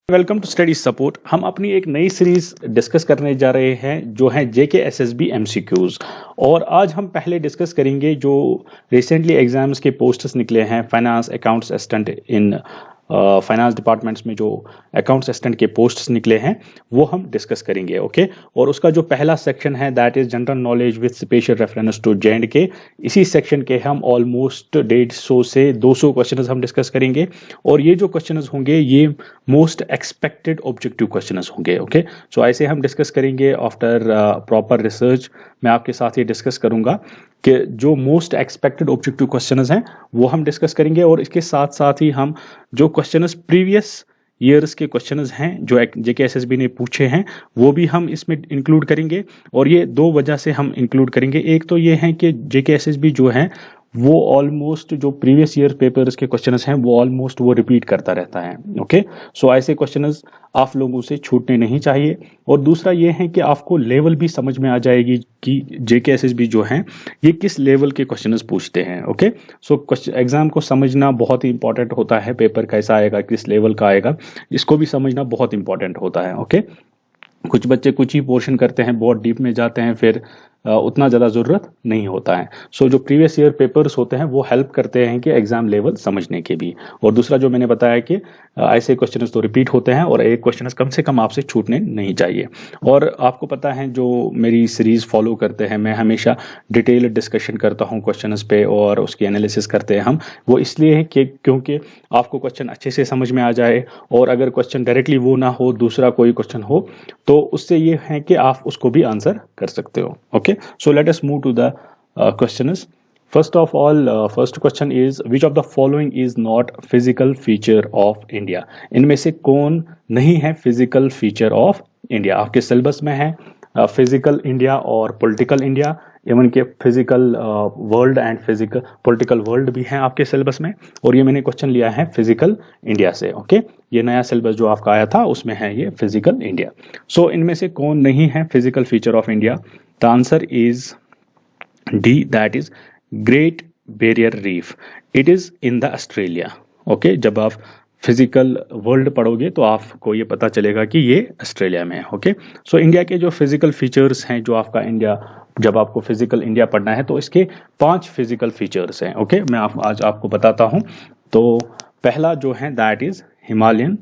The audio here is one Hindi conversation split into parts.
Welcome to study support. हम अपनी एक नई सीरीज डिस्कस करने जा रहे हैं जो है जेके एसएसबी एमसीक्यूज। और आज हम पहले डिस्कस करेंगे जो रिसेंटली एग्जाम्स के पोस्टर्स निकले हैं finance accounts assistant in finance departments में जो अकाउंट्स असिस्टेंट के पोस्ट्स निकले हैं वो हम डिस्कस करेंगे। ओके और उसका जो पहला सेक्शन है that is general knowledge with special reference to J and K. इसी सेक्शन के हम ऑलमोस्ट 150 से 200 क्वेश्चंस हम डिस्कस करेंगे और ये जो क्वेश्चंस होंगे ये मोस्ट एक्सपेक्टेड ऑब्जेक्टिव क्वेश्चंस होंगे। ओके सो ऐसे हम डिस्कस करेंगे आफ्टर प्रॉपर रिसर्च। मैं आपके साथ ये डिस्कस करूंगा कि जो मोस्ट एक्सपेक्टेड ऑब्जेक्टिव क्वेश्चंस हैं वो हम डिस्कस करेंगे और इसके साथ साथ ही हम जो क्वेश्चंस प्रीवियस ईयर्स के क्वेश्चंस हैं जो जेके एसएसबी ने पूछे हैं वो भी हम इसमें इंक्लूड करेंगे। और ये दो वजह से हम इंक्लूड करेंगे। एक तो ये है कि जेके एसएसबी जो है वो ऑलमोस्ट जो प्रीवियस ईयर पेपर्स के क्वेश्चंस हैं वो ऑलमोस्ट वो रिपीट करता रहता है। ओके सो ऐसे क्वेश्चंस आप लोगों से छूटने नहीं चाहिए। और दूसरा ये है कि आपको लेवल भी समझ में आ जाएगी कि जेके एसएसबी जो है ये किस लेवल के क्वेश्चंस पूछते हैं। ओके सो एग्जाम को समझना बहुत ही इंपॉर्टेंट होता है। पेपर कैसा आएगा किस लेवल का आएगा इसको भी समझना बहुत इंपॉर्टेंट होता है। ओके कुछ बच्चे कुछ ही पोर्शन करते हैं बहुत डीप में जाते हैं फिर उतना ज़्यादा ज़रूरत नहीं होता है। सो जो प्रीवियस ईयर पेपर्स होते हैं वो हेल्प करते हैं कि एग्जाम लेवल समझने के भी। और दूसरा जो मैंने बताया कि ऐसे क्वेश्चंस तो रिपीट होते हैं और एक क्वेश्चन कम से कम आपसे छूटने नहीं चाहिए। और आपको पता है जो मेरी सीरीज फॉलो करते हैं मैं हमेशा डिटेल डिस्कशन करता हूँ क्वेश्चंस पे और उसकी एनालिसिस करते हैं हम। वो इसलिए है कि क्योंकि आपको क्वेश्चन अच्छे से समझ में आ जाए और अगर क्वेश्चन डायरेक्टली वो ना हो दूसरा कोई क्वेश्चन हो तो उससे ये है कि आप उसको भी आंसर कर सकते हो। Okay so let us move to the questions. First of all, first question is which of the following is not physical feature of India? इनमें से कौन नहीं है physical feature of India? आपके सिलेबस में है फिजिकल इंडिया और पॉलिटिकल इंडिया इवन के physical world and physical political world भी हैं आपके सिलेबस में। और ये मैंने क्वेश्चन लिया है फिजिकल इंडिया से। ओके ये नया सिलेबस जो आपका आया था उसमें है ये फिजिकल इंडिया। सो इनमें से कौन नहीं है physical feature of India? The answer is D that is great barrier reef. It is in the Australia. Okay जब आप फिजिकल वर्ल्ड पढ़ोगे तो आपको ये पता चलेगा कि ये ऑस्ट्रेलिया में है। ओके सो इंडिया के जो फिजिकल फीचर्स हैं जो आपका इंडिया जब आपको फिजिकल इंडिया पढ़ना है तो इसके 5 फिजिकल फीचर्स हैं। ओके मैं आज आपको बताता हूं। तो पहला जो है that is Himalayan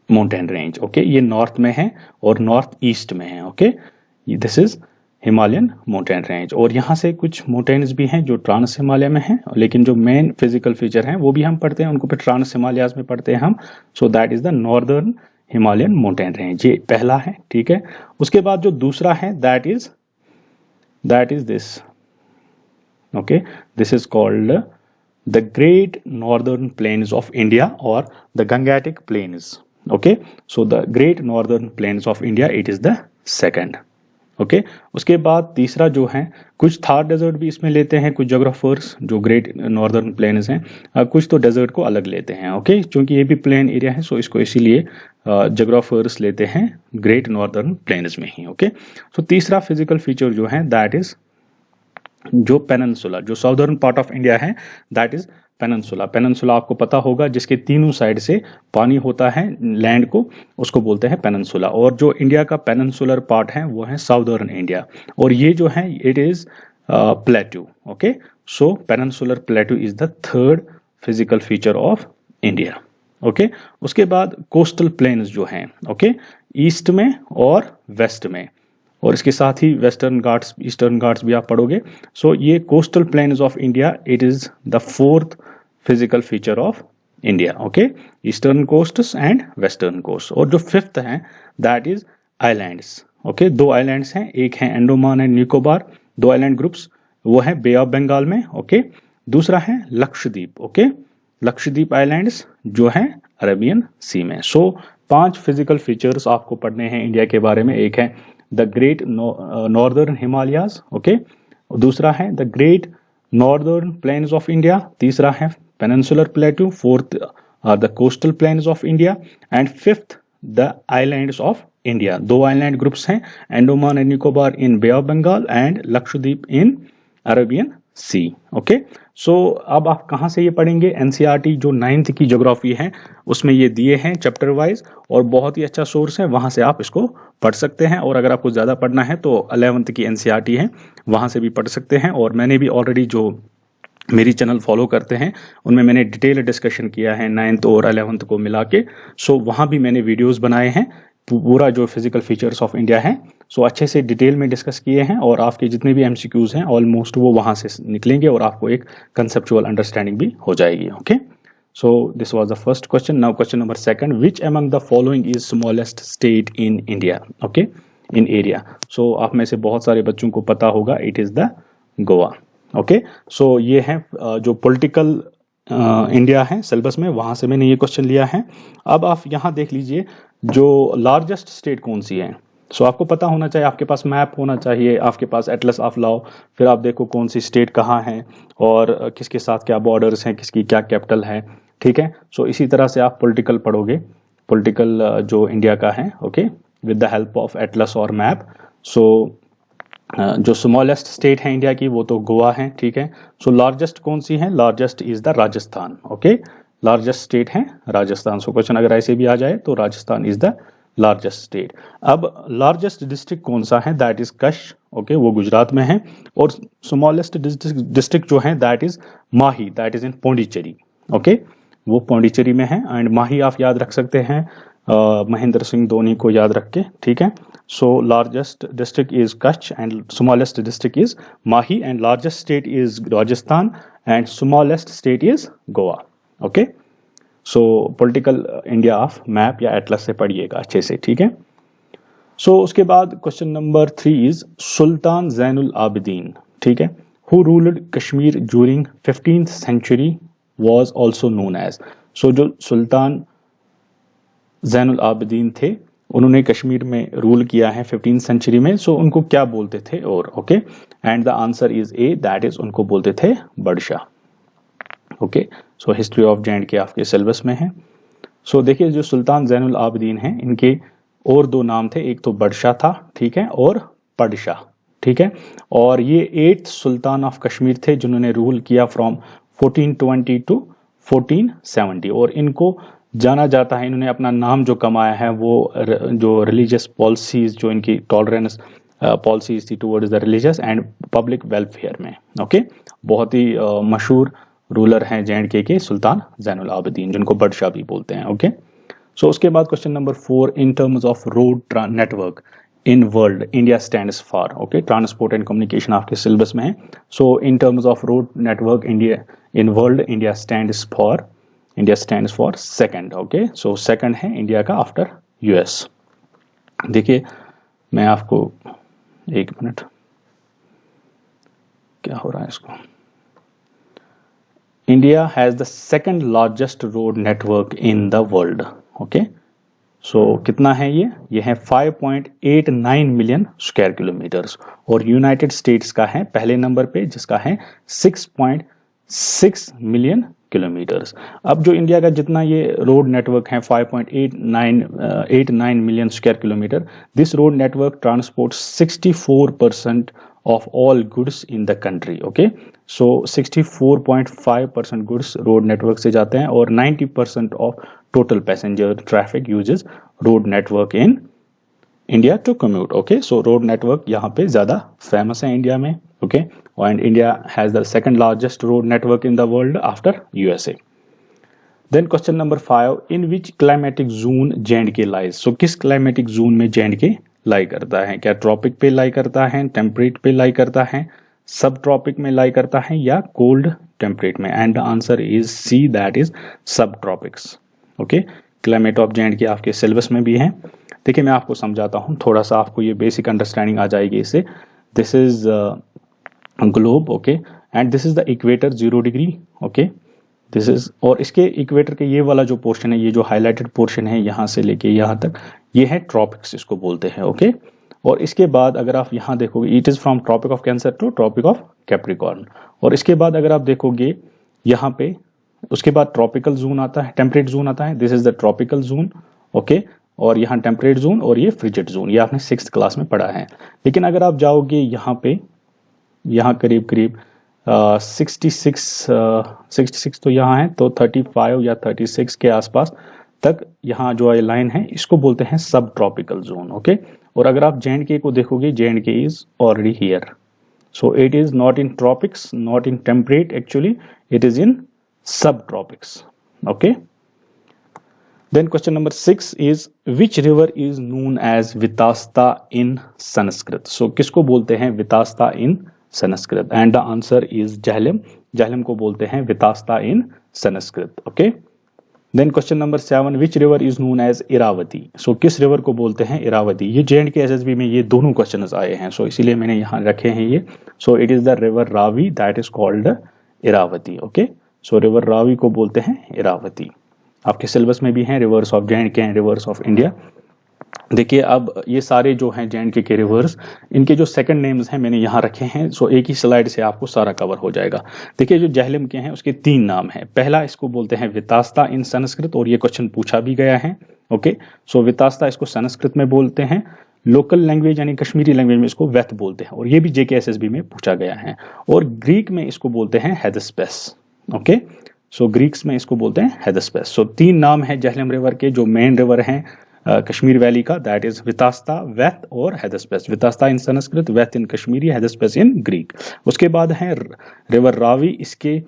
mountain range. Okay ये नॉर्थ में है और नॉर्थ ईस्ट में है। Okay this is Himalayan mountain range. और यहाँ से कुछ माउंटेन्स भी हैं जो ट्रांस हिमालय में हैं लेकिन जो मेन फिजिकल फीचर हैं वो भी हम पढ़ते हैं उनको फिर ट्रांस हिमालयाज में पढ़ते हैं हम। So that is the northern Himalayan mountain range. ये पहला है ठीक है। उसके बाद जो दूसरा है that is this. Okay this is called the great northern plains of India और the Gangetic plains. Okay so the great northern plains of India it is the second. Okay उसके बाद तीसरा जो है कुछ थार डेजर्ट भी इसमें लेते हैं कुछ जोग्राफर्स जो ग्रेट नॉर्दर्न प्लेन्स हैं कुछ तो डेजर्ट को अलग लेते हैं। ओके क्योंकि ये भी प्लेन एरिया है सो इसको इसीलिए जोग्राफर्स लेते हैं ग्रेट नॉर्दर्न प्लेन्स में ही। ओके सो तीसरा फिजिकल फीचर जो है दैट इज जो पेनिनसुला जो साउदर्न पार्ट ऑफ इंडिया है दैट इज पेनिनसुला। पेनिनसुला आपको पता होगा जिसके तीनों साइड से पानी होता है लैंड को उसको बोलते हैं पेनिनसुला। और जो इंडिया का पेनिनसुलर पार्ट है वो है साउदर्न इंडिया और ये जो है it is प्लेटू। Okay so peninsular प्लेटू is the third physical feature of India. Okay उसके बाद कोस्टल प्लेन्स जो हैं ओके ईस्ट में और वेस्ट में और इसके साथ ही वेस्टर्न घाट्स ईस्टर्न घाट्स भी आप पढ़ोगे। सो ये coastal plains of India it is the fourth physical feature of India. Okay eastern coasts and western coast. और जो फिफ्थ है that is islands. Okay 2 islands हैं एक है Andaman and Nicobar 2 island groups वो है बे ऑफ बंगाल में। ओके दूसरा है लक्षद्वीप। ओके लक्षद्वीप आइलैंड्स जो है अरेबियन सी में। सो 5 फिजिकल फीचर्स आपको पढ़ने हैं इंडिया के बारे में। एक है the great northern Himalayas. Okay दूसरा है the great northern plains of India. तीसरा है peninsular plateau. Fourth are the coastal plains of India and fifth the islands of India. 2 island groups हैं Andaman and Nicobar in Bay of Bengal and Lakshadweep in Arabian Sea. Okay, so अब आप कहाँ से ये पढ़ेंगे? एनसीईआरटी जो 9th की ज्योग्राफी है उसमें ये दिए हैं चैप्टर वाइज, और बहुत ही अच्छा सोर्स है, वहाँ से आप इसको पढ़ सकते हैं। और अगर आपको ज़्यादा पढ़ना है तो 11th की एनसीईआरटी है, वहाँ से भी पढ़ सकते हैं। और मैंने भी ऑलरेडी जो मेरी चैनल फॉलो करते हैं उनमें मैंने डिटेल डिस्कशन किया है 9th और 11th को मिला के। सो वहाँ भी मैंने वीडियोज़ बनाए हैं, पूरा जो फिजिकल फीचर्स ऑफ इंडिया है सो अच्छे से डिटेल में डिस्कस किए हैं, और आपके जितने भी एमसीक्यूज हैं ऑलमोस्ट वो वहाँ से निकलेंगे और आपको एक कंसेप्चुअल अंडरस्टैंडिंग भी हो जाएगी। Okay, so this was the first question. Now question number second, which among the following is smallest state in India? Okay, in area. So आप में से बहुत सारे बच्चों को पता होगा, it is the Goa. Okay, so ये है जो पॉलिटिकल इंडिया है सिलेबस में, वहाँ से मैंने ये क्वेश्चन लिया है। अब आप यहाँ देख लीजिए जो लार्जेस्ट स्टेट कौन सी है। सो आपको पता होना चाहिए, आपके पास मैप होना चाहिए, आपके पास एटलस ऑफ लाओ, फिर आप देखो कौन सी स्टेट कहाँ है और किसके साथ क्या बॉर्डर्स हैं, किसकी क्या कैपिटल है। ठीक है, सो इसी तरह से आप पॉलिटिकल पढ़ोगे, पॉलिटिकल जो इंडिया का है। Okay, with the help of Atlas और मैप। सो जो स्मॉलेस्ट स्टेट है इंडिया की वो तो गोवा है। ठीक है, सो लार्जेस्ट कौन सी है? Largest is the Rajasthan. Okay, largest state है राजस्थान। सो क्वेश्चन अगर ऐसे भी आ जाए तो Rajasthan is the largest state. अब लार्जेस्ट डिस्ट्रिक्ट कौन सा है? That is Kutch. ओके, वो गुजरात में है। और स्मॉलेस्ट डिस्ट्रिक्ट जो है that is Mahi, that is in Pondicherry. Okay, वो पौंडीचेरी में है। एंड माही आप याद रख सकते हैं महेंद्र सिंह धोनी को याद रख के। ठीक है, so largest district is Kutch and smallest district is Mahi, and largest state is Rajasthan and smallest state is Goa. Okay, so political India of map या एटलस से पढ़िएगा अच्छे से। ठीक है, सो उसके बाद क्वेश्चन नंबर 3 इज सुल्तान जैनुल आबिदीन। ठीक है, who ruled Kashmir during 15th century was also known as। सो जो सुल्तान जैनुल आबिदीन थे उन्होंने कश्मीर में रूल किया है 15th सेंचुरी में। सो उनको क्या बोलते थे? और okay, and the answer is a, that is उनको बोलते थे Badshah. Okay, so history of J&K आपके सिलेबस में है। सो देखिए जो सुल्तान जैनुल आबिदीन हैं इनके और दो नाम थे, एक तो बडशाह था, ठीक है, और पडशाह। ठीक है, और ये 8th सुल्तान ऑफ कश्मीर थे जिन्होंने रूल किया फ्रॉम 1420 टू 1470। और इनको जाना जाता है, इन्होंने अपना नाम जो कमाया है वो जो रिलीजियस पॉलिसीज, जो इनकी टॉलरेंस पॉलिसीज थी towards the religious and public welfare में। ओके, बहुत ही मशहूर रूलर हैं J&K के सुल्तान जैनुल आबिदीन, जिनको बडशाह भी बोलते हैं। ओके, सो उसके बाद question number 4, in terms of road network in world India stands for. Okay, transport and communication आपके सिलेबस में है। So in terms of road network India in world India stands for second. Okay, so second है इंडिया का आफ्टर यूएस। देखिए मैं आपको एक मिनट, क्या हो रहा है इसको। India has the second largest road network in the world. Okay, so कितना है ये है 5.89 मिलियन स्क्वायर किलोमीटर्स। और यूनाइटेड स्टेट्स का है पहले नंबर पे जिसका है 6.6 मिलियन किलोमीटर्स। अब जो इंडिया का जितना ये रोड नेटवर्क है 5.89 million square kilometre, this road network transport 64% of all goods in the country. Okay, so 64.5% goods road network से जाते हैं और 90% of total passenger traffic uses road network in India to commute. Okay, so road network यहाँ पे ज़्यादा फेमस है इंडिया में। Okay, and India has the second largest road network in the world after USA. Then question number 5, in which climatic zone J&K lies. सो किस क्लाइमेटिक जोन में J&K लाई करता है? क्या ट्रॉपिक पे लाई करता है, टेम्परेट पे लाई करता है, सब ट्रॉपिक में लाई करता है, या कोल्ड टेम्परेट में? And the answer is C, that is subtropics. Okay, climate of J&K आपके सिलेबस में भी है। देखिए मैं आपको समझाता हूँ, थोड़ा सा आपको ये बेसिक अंडरस्टैंडिंग आ जाएगी इससे। This is globe. Okay, and this is the equator 0 degree. Okay, this is, और इसके इक्वेटर के ये वाला जो पोर्शन है, ये जो हाईलाइटेड पोर्शन है यहाँ से लेके यहाँ तक, ये है ट्रॉपिक्स इसको बोलते हैं। ओके, और इसके बाद अगर आप यहाँ देखोगे, it is from tropic of cancer to tropic of Capricorn. और इसके बाद अगर आप देखोगे यहाँ पे, उसके बाद ट्रॉपिकल जोन आता है, टेम्परेट जोन आता है, this is the tropical zone. Okay, और यहाँ टेम्परेट जोन और ये फ्रिजिड जोन, ये आपने 6th क्लास में पढ़ा है। लेकिन अगर आप जाओगे यहाँ पे, यहाँ करीब करीब 66 तो यहाँ है, तो 35 या 36 के आसपास तक यहाँ जो ये लाइन है इसको बोलते हैं सब ट्रॉपिकल जोन। ओके, और अगर आप J&K को देखोगे, J&K is already here, so it is not in tropics, not in temperate, actually it is in subtropics. Okay, then question number 6 is which river is known as Vitasta in Sanskrit? So किसको बोलते हैं Vitasta in Sanskrit? And the answer is Jhelum. Jhelum को बोलते हैं Vitasta in Sanskrit. Okay, then question number 7, which river is known as Iravati? So किस रिवर को बोलते हैं इरावती? ये J&K SSB में ये दोनों क्वेश्चंस आए हैं, सो इसीलिए मैंने यहाँ रखे हैं ये। So it is the river Ravi that is called Iravati. Okay, so river Ravi को बोलते हैं इरावती। आपके सिलेबस में भी हैं rivers of J&K and rivers of India. देखिए, अब ये सारे जो हैं J&K के रिवर्स, इनके जो सेकंड नेम्स हैं मैंने यहाँ रखे हैं। सो एक ही स्लाइड से आपको सारा कवर हो जाएगा। देखिए, जो जहलम के हैं उसके 3 नाम हैं। पहला इसको बोलते हैं वितास्ता इन संस्कृत, और ये क्वेश्चन पूछा भी गया है। ओके, सो वितास्ता इसको संस्कृत में बोलते हैं, लोकल लैंग्वेज यानी कश्मीरी लैंग्वेज में इसको वेथ बोलते हैं, और ये भी JK SSB में पूछा गया है। और ग्रीक में इसको बोलते हैं हेदस्पेस। ओके, सो ग्रीक्स में इसको बोलते हैं हेदस्पेस। सो 3 नाम है जहलम रिवर के, जो मेन रिवर हैं कश्मीर वैली का, दैट इज वितास्ता, वेथ और Hydaspes. Vitasta in Sanskrit, Veth in Kashmiri, Hydaspes in Greek. उसके बाद है रिवर रावी, इसके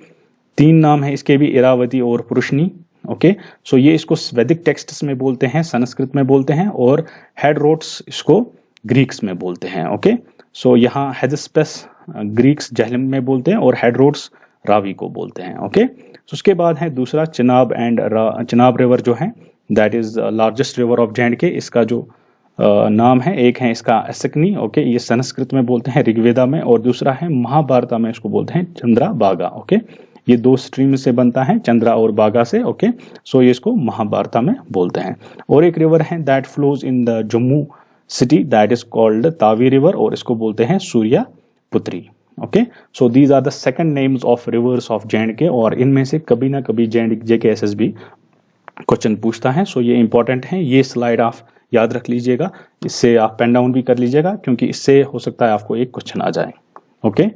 3 नाम है, इसके भी इरावती और पुरुषनी। ओके, सो ये इसको वैदिक टेक्स्ट्स में बोलते हैं, संस्कृत में बोलते हैं, और हेडरोट्स इसको ग्रीक्स में बोलते हैं। ओके, सो यहाँ हेदस्पेस ग्रीक्स जहलम में बोलते हैं और हेडरोट्स रावी को बोलते हैं। ओके, so उसके बाद है दूसरा चिनाब एंड चिनाब रिवर जो है, that is largest river of J&K। इसका जो नाम है, एक है इसका एसकनी। ओके, ये संस्कृत में बोलते हैं ऋग्वेदा में, और दूसरा है महाभारता में इसको बोलते हैं चंद्रा बागा। ओके, ये 2 स्ट्रीम से बनता है, चंद्रा और बागा से। ओके, सो ये इसको महाभारता में बोलते हैं। और एक रिवर है that flows in the Jammu city, that is called Tawi river, और इसको बोलते हैं Surya Putri. Okay, so these are the second names of rivers of J&K, और इनमें से कभी ना कभी JK SSB क्वेश्चन पूछता है। सो ये इंपॉर्टेंट है, ये स्लाइड आप याद रख लीजिएगा, इससे आप पेन डाउन भी कर लीजिएगा, क्योंकि इससे हो सकता है आपको एक क्वेश्चन आ जाए। Okay,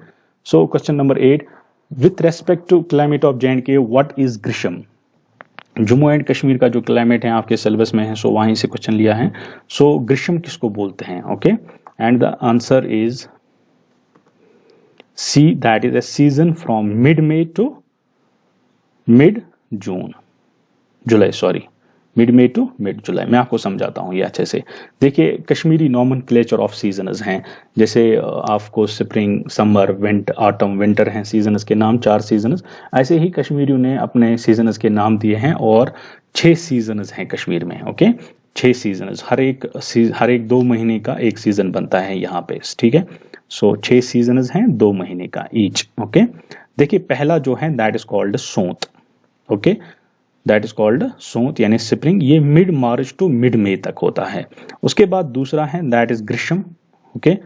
so question number 8, with respect to climate of J&K what is ग्रीष्म? जम्मू एंड कश्मीर का जो क्लाइमेट है आपके सिलेबस में है, सो वहीं से क्वेश्चन लिया है। सो ग्रीष्म किसको बोलते हैं? Okay, and the answer is C, that is a season from mid-May to mid-June, July, sorry, mid-May to mid-July। मैं आपको समझाता हूँ ये अच्छे से। देखिए, कश्मीरी नॉमेनक्लेचर ऑफ सीजन्स हैं, जैसे आपको spring, summer, winter, autumn, winter हैं सीजन्स के नाम, 4 सीजन्स। ऐसे ही कश्मीरियों ने अपने सीजन्स के नाम दिए हैं, और 6 सीजन्स हैं कश्मीर में। ओके, 6 सीजन्स, हर एक 2 महीने का एक सीजन बनता है यहाँ पे, ठीक है। सो 6 सीजन्स हैं 2 महीने का ईच। ओके, देखिए, पहला जो है that is called Sont. Okay, that is called Sont यानी स्प्रिंग, ये mid March to mid May तक होता है। उसके बाद दूसरा है that is Grishm. Okay,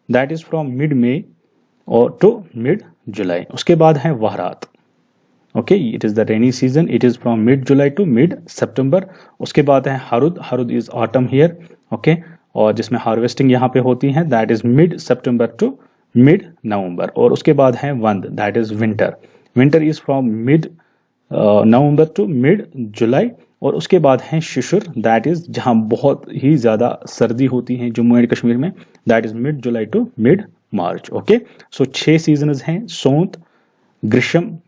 that is from mid May और टू मिड जुलाई। उसके बाद है Wahrat. Okay, it is the rainy season, it is from mid July to mid September. उसके बाद है Harud, Harud is autumn here. Okay, और जिसमें हार्वेस्टिंग यहाँ पे होती है, that is mid September to mid November. और उसके बाद है Wand, that is winter, winter is from mid November to mid July. और उसके बाद है शिशुर, दैट इज जहाँ बहुत ही ज्यादा सर्दी होती है जम्मू एंड कश्मीर में, that is mid July to mid March. Okay, so 6 seasons हैं, Sont, Grishm,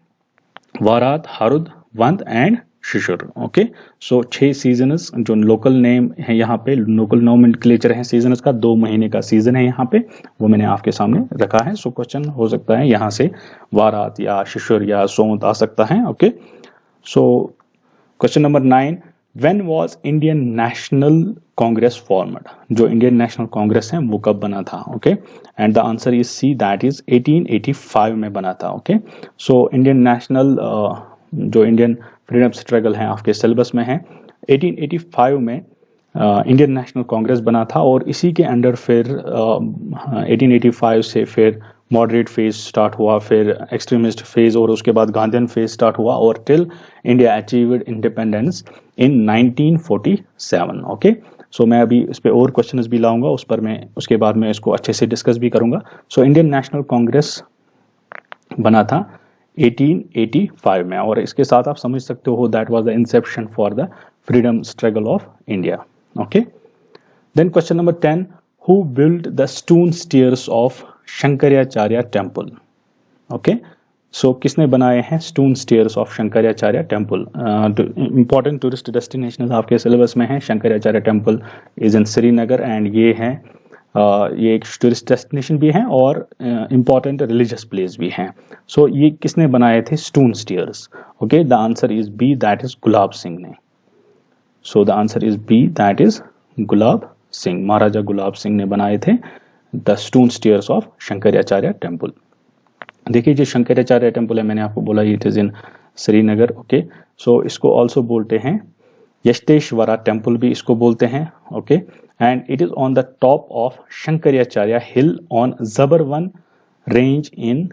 Wahrat, Harud, Wand and Shishur. Okay, so 6 seasons जो लोकल नेम है यहाँ पे, लोकल नोमेनक्लेचर है सीजन्स का, 2 महीने का सीजन है यहाँ पे, वो मैंने आपके सामने रखा है। सो क्वेश्चन हो सकता है यहाँ से वारात या शिशुर या सोंत आ सकता है। Okay, so question number 9, when was Indian National Congress formed? जो इंडियन नेशनल कांग्रेस है वो कब बना था? Okay, and the answer is C, that is 1885 में बना था। ओके, सो इंडियन नेशनल जो इंडियन फ्रीडम स्ट्रगल है आपके सिलेबस में है, 1885 में इंडियन नेशनल कांग्रेस बना था, और इसी के अंडर फिर 1885 से फिर मॉडरेट फेज स्टार्ट हुआ, फिर एक्सट्रीमिस्ट फेज, और उसके बाद गांधीयन फेज स्टार्ट हुआ, और till India achieved independence in 1947। Okay, so मैं अभी इस पे और क्वेश्चंस भी लाऊंगा, उस पर मैं उसके बाद में इसको अच्छे से डिस्कस भी करूंगा। सो इंडियन नेशनल कांग्रेस बना था 1885 में, और इसके साथ आप समझ सकते हो that was the inception for the freedom struggle of India. Okay, then question number 10, who build the stone stairs of Shankaracharya temple. Okay, so किसने बनाए हैं stone stairs of Shankaracharya temple. Important tourist destination आपके सिलेबस में है। Shankaracharya temple is in Srinagar and ये है ये एक टूरिस्ट डेस्टिनेशन भी है और इम्पॉर्टेंट रिलीजियस प्लेस भी हैं। सो ये किसने बनाए थे stone stairs. Okay, the answer is B, that is Gulab Singh ने। So the answer is B, that is Gulab Singh. Maharaja Gulab Singh ने बनाए थे the stone stairs of Shankaracharya temple. देखिए जो शंकराचार्य टेम्पल है, मैंने आपको बोला it is in Srinagar. Okay, so इसको ऑल्सो बोलते हैं यष्टेश्वरा टेम्पल भी इसको बोलते हैं। Okay, and it is on the top of Shankaracharya hill on Zabarwan range in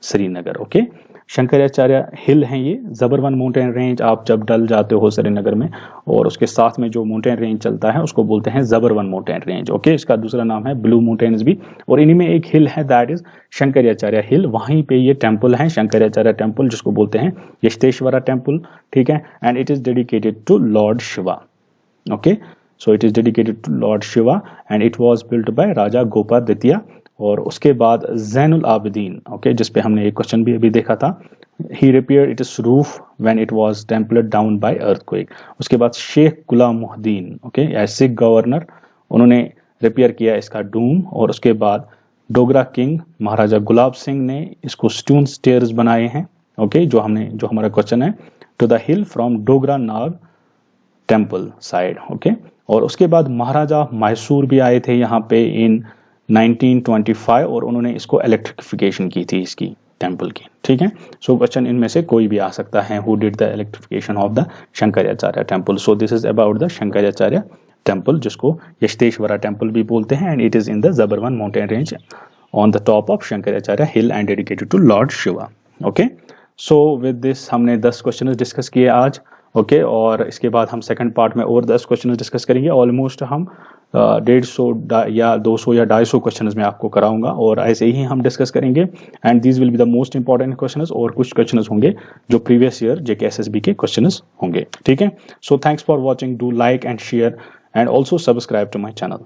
Srinagar. Okay, Shankaracharya hill है ये, जबरवन माउंटेन रेंज। आप जब डल जाते हो श्रीनगर में और उसके साथ में जो माउंटेन रेंज चलता है उसको बोलते हैं जबरवन माउंटेन रेंज। ओके, इसका दूसरा नाम है ब्लू माउंटेन्स भी, और इन्हीं में एक हिल है दैट इज शंकराचार्य हिल। वहीं पे ये टेम्पल है शंकराचार्य टेम्पल, जिसको बोलते हैं यष्टेश्वरा टेम्पल। ठीक है, and it is dedicated to lord Shiva. Okay, so it is dedicated to lord Shiva and it was built by Raja Gopaditya. और उसके बाद जैनुल आबिदीन, ओके, जिसपे हमने एक क्वेश्चन भी अभी देखा था, he repaired its roof when it was tumbled down by earthquake. उसके बाद शेख गुलाम मुहद्दीन, ओके, या सिख गवर्नर, उन्होंने रिपेयर किया इसका डूम। और उसके बाद डोगरा किंग महाराजा गुलाब सिंह ने इसको स्टोन स्टेयर्स बनाए हैं। ओके, जो हमारा क्वेश्चन है, to the hill from Dogra Nag temple side. Okay, और उसके बाद महाराजा मैसूर भी आए थे यहाँ पे इन 1925 और उन्होंने इसको इलेक्ट्रिफिकेशन की थी इसकी टेम्पल की। ठीक है, सो क्वेश्चन इनमें से कोई भी आ सकता है, who did the electrification of the Shankaracharya temple. So this is about the Shankaracharya temple, जिसको यष्टेश्वरा टेम्पल भी बोलते हैं, and it is in the Zabarwan mountain range on the top of Shankaracharya hill and dedicated to lord Shiva. Okay, so with this हमने 10 क्वेश्चन डिस्कस किए आज। ओके, और इसके बाद हम सेकंड पार्ट में और 10 क्वेश्चन डिस्कस करेंगे। ऑलमोस्ट हम 150 या 200 या 250 क्वेश्चन में आपको कराऊंगा, और ऐसे ही हम डिस्कस करेंगे। And these will be the most important question, और कुछ क्वेश्चन होंगे जो प्रीवियस ईयर जेके एसएसबी के क्वेश्चन होंगे। ठीक है, so thanks for watching, do like and share and also subscribe to my channel.